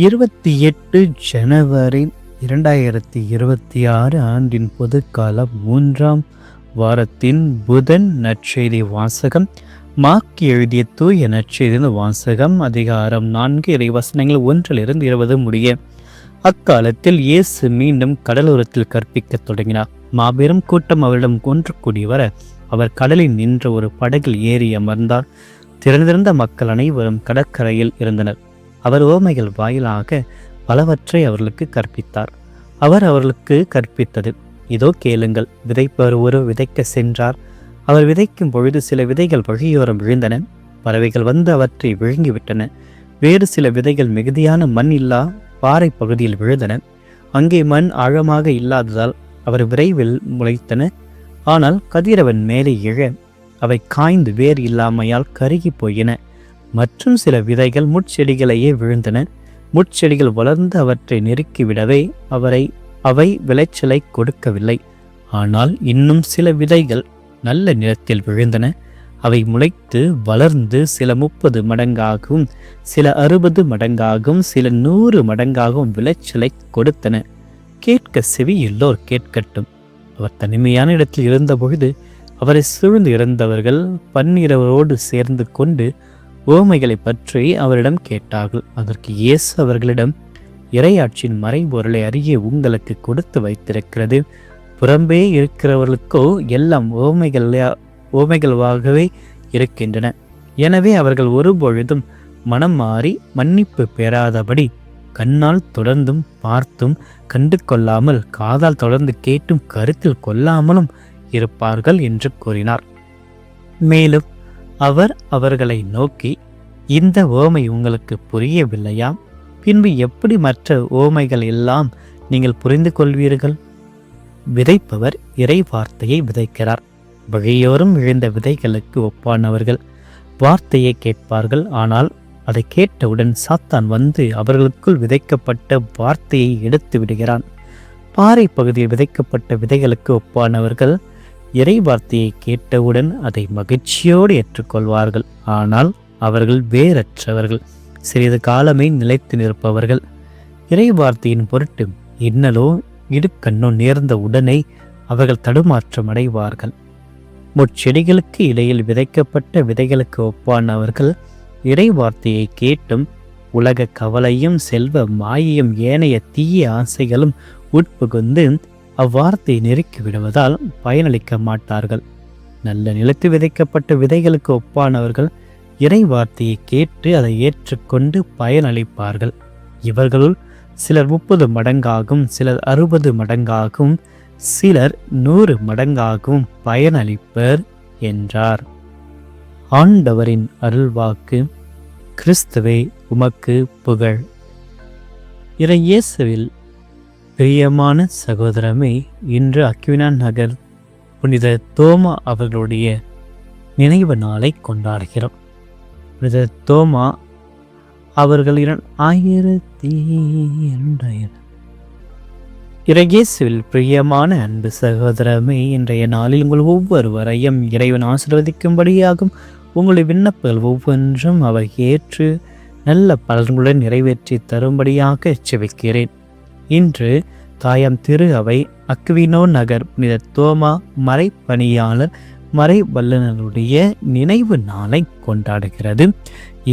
28 ஜனவரி 2026 ஆண்டின் பொதுக்காலம் 3ஆம் வாரத்தின் புதன் நற்செய்தி வாசகம். மார்க் எழுதிய தூய நற்செய்தி வாசகம், அதிகாரம் 4 இறைவசனங்கள் 1-20 முடிய. அக்காலத்தில் இயேசு மீண்டும் கடலோரத்தில் கற்பிக்கத் தொடங்கினார். மாபெரும் கூட்டம் அவரிடம் ஒன்று கூடி வர அவர் கடலில் நின்ற ஒரு படகில் ஏறி அமர்ந்தார். திரண்டிருந்த மக்கள் அனைவரும் கடற்கரையில் இருந்தனர். அவர் உவமைகள் வாயிலாக பலவற்றை அவர்களுக்கு கற்பித்தார். அவர் அவர்களுக்கு கற்பித்தது, இதோ கேளுங்கள். விதைப்பவர் ஒரு விதைக்க சென்றார். அவர் விதைக்கும் பொழுது சில விதைகள் வழியோரம் விழுந்தன. பறவைகள் வந்து அவற்றை விழுங்கிவிட்டன. வேறு சில விதைகள் மிகுதியான மண் இல்லா பாறை பகுதியில் விழுந்தன. அங்கே மண் ஆழமாக இல்லாததால் அவர் விரைவில் முளைத்தன. ஆனால் கதிரவன் மேலே எழ அவை காய்ந்து வேறு இல்லாமையால் கருகி போயின. மற்றும் சில விதைகள் முட்செடிகளையே விழுந்தன. முட்செடிகள் வளர்ந்து அவற்றை நெருக்கிவிடவே அவை விளைச்சலை கொடுக்கவில்லை. ஆனால் இன்னும் சில விதைகள் நல்ல நிலத்தில் விழுந்தன. அவை முளைத்து வளர்ந்து சில 30 மடங்காகவும் சில 60 மடங்காகவும் சில 100 மடங்காகவும் விளைச்சலை கொடுத்தன. கேட்க செவி எல்லோர் கேட்கட்டும். அவர் தனிமையான இடத்தில் இருந்தபொழுது அவரை சூழ்ந்து இருந்தவர்கள் பன்னிரவரோடு சேர்ந்து கொண்டு உவமைகளை பற்றி அவரிடம் கேட்டார்கள். அதற்கு இயேசு அவர்களிடம், இறையாட்சியின் மறைபொருளை அறிய உங்களுக்கு கொடுத்து வைத்திருக்கிறது. புறம்பே இருக்கிறவர்களுக்கோ எல்லாம் உவமைகளாகவே இருக்கின்றன. எனவே அவர்கள் ஒருபொழுதும் மனம் மாறி மன்னிப்பு பெறாதபடி கண்ணால் தொடர்ந்தும் பார்த்தும் கண்டு கொள்ளாமல், காதால் தொடர்ந்து கேட்டும் கருத்தில் கொள்ளாமலும் இருப்பார்கள் என்று கூறினார். மேலும் அவர் அவர்களை நோக்கி, இந்த உவமை உங்களுக்கு புரியவில்லையா? பின்பு எப்படி மற்ற உவமைகள் எல்லாம் நீங்கள் புரிந்து கொள்வீர்கள்? விதைப்பவர் இறை வார்த்தையை விதைக்கிறார். வழியோரம் விழுந்த விதைகளுக்கு ஒப்பானவர்கள். வார்த்தையை கேட்பார்கள். ஆனால் அதை கேட்டவுடன் சாத்தான் வந்து அவர்களுக்குள் விதைக்கப்பட்ட வார்த்தையை எடுத்து விடுகிறான். பாறை பகுதியில் விதைக்கப்பட்ட விதைகளுக்கு ஒப்பானவர்கள் இறை வார்த்தையை கேட்டவுடன் அதை மகிழ்ச்சியோடு ஏற்றுக்கொள்வார்கள். ஆனால் அவர்கள் வேறற்றவர்கள், சிறிது காலமே நிலைத்து நிற்பவர்கள். இறை வார்த்தையின் பொருட்டு இன்னலோ இடுக்கண்ணோ நேர்ந்த உடனே அவர்கள் தடுமாற்றம் அடைவார்கள். முட்செடிகளுக்கு இடையில் விதைக்கப்பட்ட விதைகளுக்கு ஒப்பானவர்கள் இறை வார்த்தையை கேட்டும் உலக கவலையும் செல்வ மாயையும் ஏனைய தீய ஆசைகளும் உட்புகுந்து அவ்வார்த்தையை நெருக்கி விடுவதால் பயனளிக்க மாட்டார்கள். நல்ல நிலத்து விதைக்கப்பட்ட விதைகளுக்கு ஒப்பானவர்கள் இறை வார்த்தையை கேட்டு அதை ஏற்றுக்கொண்டு பயனளிப்பார்கள். இவர்களுள் சிலர் 30 மடங்காகவும் சிலர் 60 மடங்காகவும் சிலர் 100 மடங்காகவும் பயனளிப்பர் என்றார். ஆண்டவரின் அருள்வாக்கு. கிறிஸ்துவே உமக்கு புகழ். இயேசுவில் பிரியமான சகோதரமே, இன்று அக்வினா நகர் புனித தோமா அவர்களுடைய நினைவு நாளை கொண்டாடுகிறோம். புனித தோமா அவர்கள் 2000 இயேசுவில் பிரியமான அன்பு சகோதரமே, இன்றைய நாளில் உங்கள் ஒவ்வொருவரையும் இறைவன் ஆசீர்வதிக்கும்படியாகும் உங்களுடைய விண்ணப்பங்கள் ஒவ்வொன்றும் அவர் ஏற்று நல்ல பலன்களுடன் நிறைவேற்றி தரும்படியாக செபிக்கிறேன். இன்று தாயாம் திரு அவை அக்வினோ நகர் புனித தோமா மறைப்பணியாளர் மறை வல்லுநருடைய நினைவு நாளை கொண்டாடுகிறது.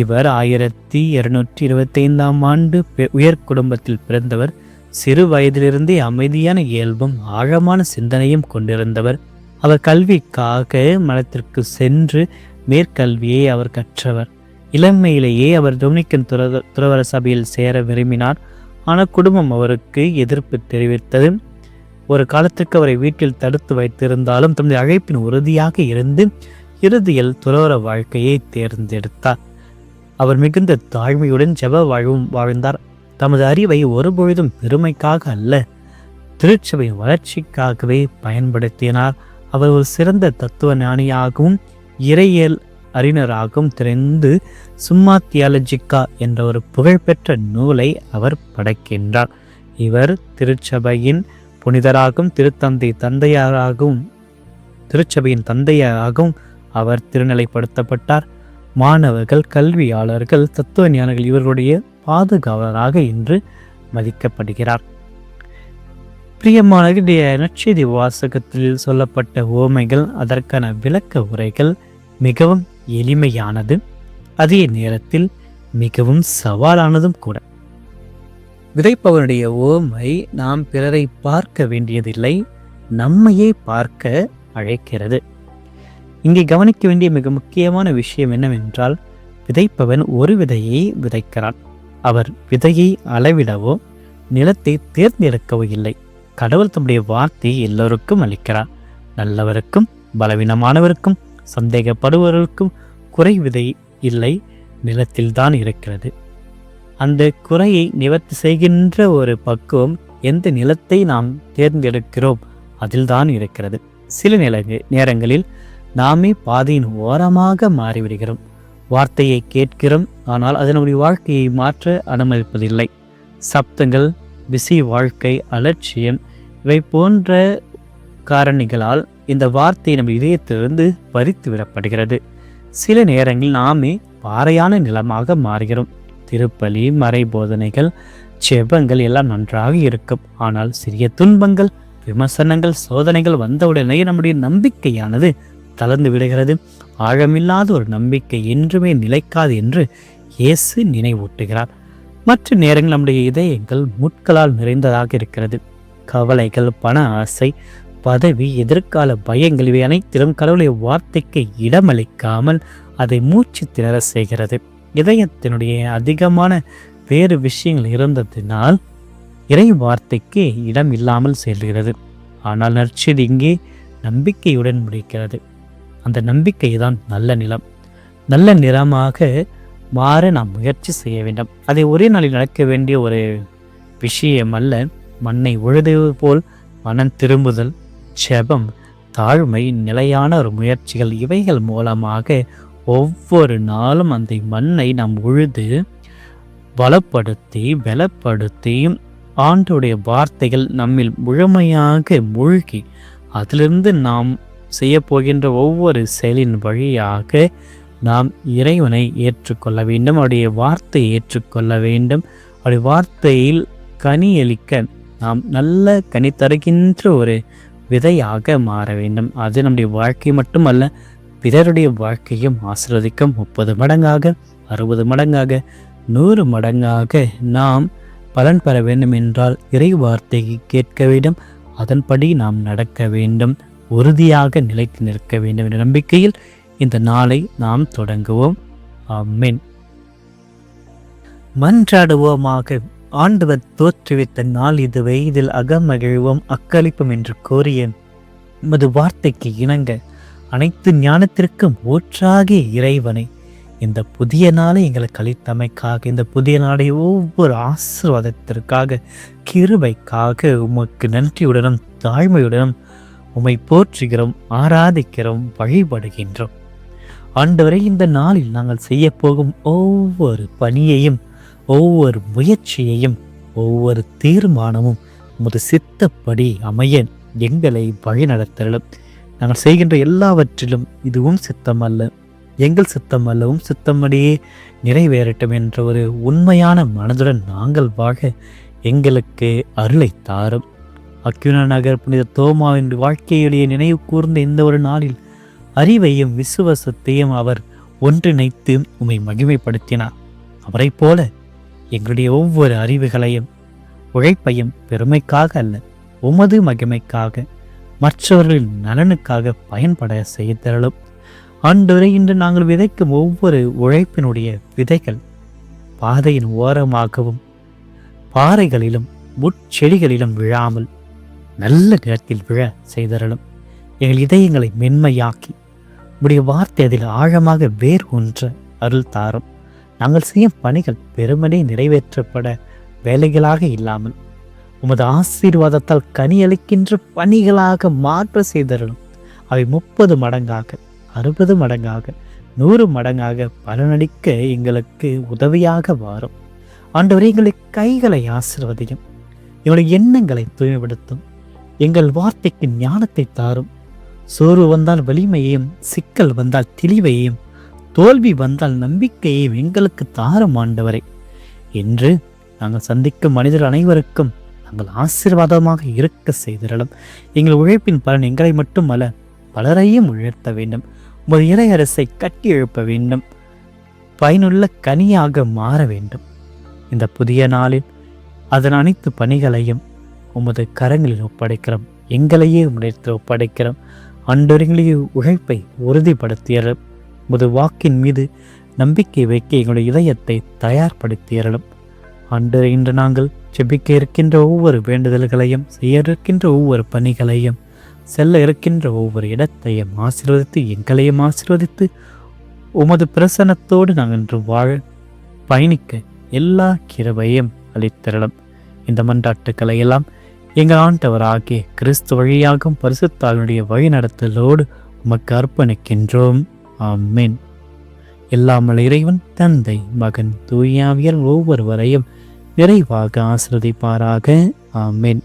இவர் 1225ஆம் ஆண்டு உயர் குடும்பத்தில் பிறந்தவர். சிறு வயதிலிருந்தே அமைதியான இயல்பும் ஆழமான சிந்தனையும் கொண்டிருந்தவர். அவர் கல்விக்காக மனத்திற்கு சென்று மேற்கல்வியை அவர் கற்றவர். இளமையிலேயே அவர் டொமினிக்கன் துறவர சபையில் சேர விரும்பினார். ஆனால் குடும்பம் அவருக்கு எதிர்ப்பு தெரிவித்தது. ஒரு காலத்திற்கு அவரை வீட்டில் தடுத்து வைத்திருந்தாலும் தமது அழைப்பின் உறுதியாக இருந்து இறுதியில் துறவர வாழ்க்கையை தேர்ந்தெடுத்தார். அவர் மிகுந்த தாழ்மையுடன் ஜெப வாழ்ந்தார். தமது அறிவை ஒருபொழுதும் பெருமைக்காக அல்ல, திருச்சபையின் வளர்ச்சிக்காகவே பயன்படுத்தினார். அவர் ஒரு சிறந்த தத்துவ ஞானியாகவும் இறையியல் அறிஞராகவும் திறந்து சும்மா தியாலஜிக்கா என்ற ஒரு புகழ்பெற்ற நூலை அவர் படைக்கின்றார். இவர் திருச்சபையின் புனிதராகவும் திருச்சபையின் தந்தையாகவும் அவர் திருநிலைப்படுத்தப்பட்டார். மாணவர்கள், கல்வியாளர்கள், தத்துவ ஞானிகள் இவர்களுடைய பாதுகாவலராக இன்று மதிக்கப்படுகிறார். பிரியமானவருடைய நற்செய்தி வாசகத்தில் சொல்லப்பட்ட உவமைகள், அதற்கான விளக்க உரைகள் மிகவும் எளிமையானது, அதே நேரத்தில் மிகவும் சவாலானதும் கூட. விதைப்பவனுடைய உவமை நாம் பிறரை பார்க்க வேண்டியதில்லை, நம்மையே பார்க்க அழைக்கிறது. இங்கே கவனிக்க வேண்டிய மிக முக்கியமான விஷயம் என்னவென்றால், விதைப்பவன் ஒரு விதையை விதைக்கிறான். அவர் விதையை அளவிடவோ நிலத்தை தேர்ந்தெடுக்கவோ இல்லை. கடவுள் தம்முடைய வார்த்தையை எல்லோருக்கும் அளிக்கிறார். நல்லவருக்கும் பலவீனமானவருக்கும் சந்தேகப்படுபவர்களுக்கும் குறை விதை இல்லை, நிலத்தில்தான் இருக்கிறது. அந்த குறையை நிவர்த்தி செய்கின்ற ஒரு பக்குவம் எந்த நிலத்தை நாம் தேர்ந்தெடுக்கிறோம் அதில்தான் இருக்கிறது. சில நேரங்களில் நாமே பாதையின் ஓரமாக மாறிவிடுகிறோம். வார்த்தையை கேட்கிறோம், ஆனால் அதனுடைய வாழ்க்கையை மாற்ற அனுமதிப்பதில்லை. சப்தங்கள், பிஸி வாழ்க்கை, அலட்சியம், இவை போன்ற காரணிகளால் இந்த வார்த்தை நம் இதயத்திலிருந்து பறித்து விடப்படுகிறது. சில நேரங்களில் நாமே பாறையான நிலமாக மாறுகிறோம். திருப்பலி, மறை போதனைகள், செபங்கள் எல்லாம் நன்றாக இருக்கும். ஆனால் சிறிய துன்பங்கள், விமர்சனங்கள், சோதனைகள் வந்தவுடனே நம்முடைய நம்பிக்கையானது தளர்ந்து விடுகிறது. ஆழமில்லாத ஒரு நம்பிக்கை என்றுமே நிலைக்காது என்று இயேசு நினைவூட்டுகிறார். மற்ற நேரங்கள் நம்முடைய இதயங்கள் முட்களால் நிறைந்ததாக இருக்கிறது. கவலைகள், பண ஆசை, பதவி, எதிர்கால பயங்கள், இவை அனைத்திலும் கடவுளுடைய வார்த்தைக்கு இடமளிக்காமல் அதை மூச்சு திணற செய்கிறது. இதயத்தினுடைய அதிகமான வேறு விஷயங்கள் இருந்ததினால் இறை வார்த்தைக்கு இடம் இல்லாமல் செல்கிறது. ஆனால் நற்செய்தி இங்கே நம்பிக்கையுடன் முடிக்கிறது. அந்த நம்பிக்கை தான் நல்ல நிலம். நல்ல நிலமாக மாற நாம் முயற்சி செய்ய வேண்டும். அதை ஒரே நாளில் நடக்க வேண்டிய ஒரு விஷயம் அல்ல. மண்ணை உழுதுவது போல் மனம் திரும்புதல், ஜெபம், தாழ்மை, நிலையான ஒரு முயற்சிகள், இவைகள் மூலமாக ஒவ்வொரு நாளும் அந்த மண்ணை நாம் உழுது பலப்படுத்தி ஆண்டோடைய வார்த்தைகள் நம்மில் முழுமையாக மூழ்கி அதிலிருந்து நாம் செய்ய போகின்ற ஒவ்வொரு செயலின் வழியாக நாம் இறைவனை ஏற்றுக்கொள்ள வேண்டும். அவருடைய வார்த்தையை ஏற்றுக்கொள்ள வேண்டும். அவருடைய வார்த்தையில் கனியளிக்க நாம் நல்ல கனி தருகின்ற ஒரு விதையாக மாற வேண்டும். அது நம்முடைய வாழ்க்கை மட்டுமல்ல, பிறருடைய வாழ்க்கையும் ஆசீர்வதிக்கும். 30 மடங்காக, 60 மடங்காக, 100 மடங்காக நாம் பலன் பெற வேண்டும் என்றால் இறை வார்த்தையை கேட்க வேண்டும், அதன்படி நாம் நடக்க வேண்டும், உறுதியாக நிலைத்து நிற்க வேண்டும் என்ற நம்பிக்கையில் இந்த நாளை நாம் தொடங்குவோம். ஆமென். மன்றாடுவோமாக. ஆண்டவர் தோற்றுவித்த நாள் இதுவே, இதில் அகமகிழ்வோம் அக்களிப்போம் என்று கோரிய உமது வார்த்தைக்கு இணங்க அனைத்து ஞானத்திற்கும் ஊற்றாகிய இறைவனை, இந்த புதிய நாளை எங்களுக்கு அளித்தமைக்காக, இந்த புதிய நாளை ஒவ்வொரு ஆசீர்வாதத்திற்காக, கிருபைக்காக உமக்கு நன்றியுடனும் தாழ்மையுடனும் உம்மை போற்றுகிறோம், ஆராதிக்கிறோம், வழிபடுகின்றோம். ஆண்டவரை, இந்த நாளில் நாங்கள் செய்ய போகும் ஒவ்வொரு பணியையும், ஒவ்வொரு முயற்சியையும், ஒவ்வொரு தீர்மானமும் உமது சித்தப்படி அமைய எங்களை வழிநடத்தலும். நாங்கள் செய்கின்ற எல்லாவற்றிலும் இதுவும் சித்தமல்ல, எங்கள் சித்தமல்லவும் சித்தமடியே நிறைவேறட்டும் என்ற ஒரு உண்மையான மனதுடன் நாங்கள் வாழ எங்களுக்கு அருளை தாரும். அக்யூனா நகர் புனித தோமாவின் வாழ்க்கையுடைய நினைவு கூர்ந்த இந்த ஒரு நாளில் அறிவையும் விசுவாசத்தையும் அவர் ஒன்றிணைத்து உம்மை மகிமைப்படுத்தினார். அவரை போல எங்களுடைய ஒவ்வொரு அறிவுகளையும், உழைப்பையும் பெருமைக்காக அல்ல, உமது மகிமைக்காக, மற்றவர்களின் நலனுக்காக பயன்பட செய்தருளும். ஆண்டவரை, இன்று நாங்கள் விதைக்கும் ஒவ்வொரு உழைப்பினுடைய விதைகள் பாதையின் ஓரமாகவும் பாறைகளிலும் முட்செடிகளிலும் விழாமல் நல்ல நேரத்தில் விழ செய்தருளும். எங்கள் இதயங்களை மென்மையாக்கி உடைய வார்த்தை அதில் ஆழமாக வேர் ஒன்ற அருள் தாரும். நாங்கள் செய்யும் பணிகள் பெருமனே நிறைவேற்றப்பட வேலைகளாக இல்லாமல் உமது ஆசீர்வாதத்தால் கனியளிக்கின்ற பணிகளாக மாற்ற செய்தருளும். அவை 30 மடங்காக, 60 மடங்காக, 100 மடங்காக பலனளிக்க எங்களுக்கு உதவியாக வாரும். ஆண்டவரே, எங்களை கைகளை ஆசீர்வதியும், எங்களுடைய எண்ணங்களை தூய்மைப்படுத்தும், எங்கள் வார்த்தைக்கு ஞானத்தை தாரும். சோர்வு வந்தால் வலிமையையும், சிக்கல் வந்தால் தெளிவையும், தோல்வி வந்தால் நம்பிக்கையையும் எங்களுக்கு தாரும். ஆண்டவரை, என்று நாங்கள் சந்திக்கும் மனிதர் அனைவருக்கும் நாங்கள் ஆசீர்வாதமாக இருக்க செய்திடலும். எங்கள் உழைப்பின் பலன் எங்களை மட்டுமல்ல பலரையும் உயர்த்த வேண்டும். உமது இறை அரசை கட்டி எழுப்ப வேண்டும். பயனுள்ள கனியாக மாற வேண்டும். இந்த புதிய நாளில் அதன் அனைத்து பணிகளையும் உமது கரங்களில் ஒப்படைக்கிறோம். எங்களையே உடைத்து ஒப்படைக்கிறோம். அன்றொருங்களையே உழைப்பை உறுதிப்படுத்தியறலும். உமது வாக்கின் மீது நம்பிக்கை வைக்க எங்களுடைய இதயத்தை தயார்படுத்தியறலும். அன்று இன்று நாங்கள் ஜெபிக்க இருக்கின்ற ஒவ்வொரு வேண்டுதல்களையும், செய்ய இருக்கின்ற ஒவ்வொரு பணிகளையும், செல்ல இருக்கின்ற ஒவ்வொரு இடத்தையும் ஆசீர்வதித்து, எங்களையும் ஆசீர்வதித்து, உமது பிரசன்னத்தோடு நாங்கள் இன்று வாழ பயணிக்க எல்லா கிருபையும் அளித்திரளும். இந்த மன்றாட்டுக்களை எல்லாம் எங்கள் ஆண்டவராகிய கிறிஸ்து வழியாகும் பரிசுத்தாவினுடைய வழி நடத்தலோடு உமக்கு அர்ப்பணிக்கின்றோம். ஆமென். எல்லாமல் இறைவன் தந்தை, மகன், தூயாவியர் ஒவ்வொருவரையும் நிறைவாக ஆசீர்வதிப்பாராக. ஆமென்.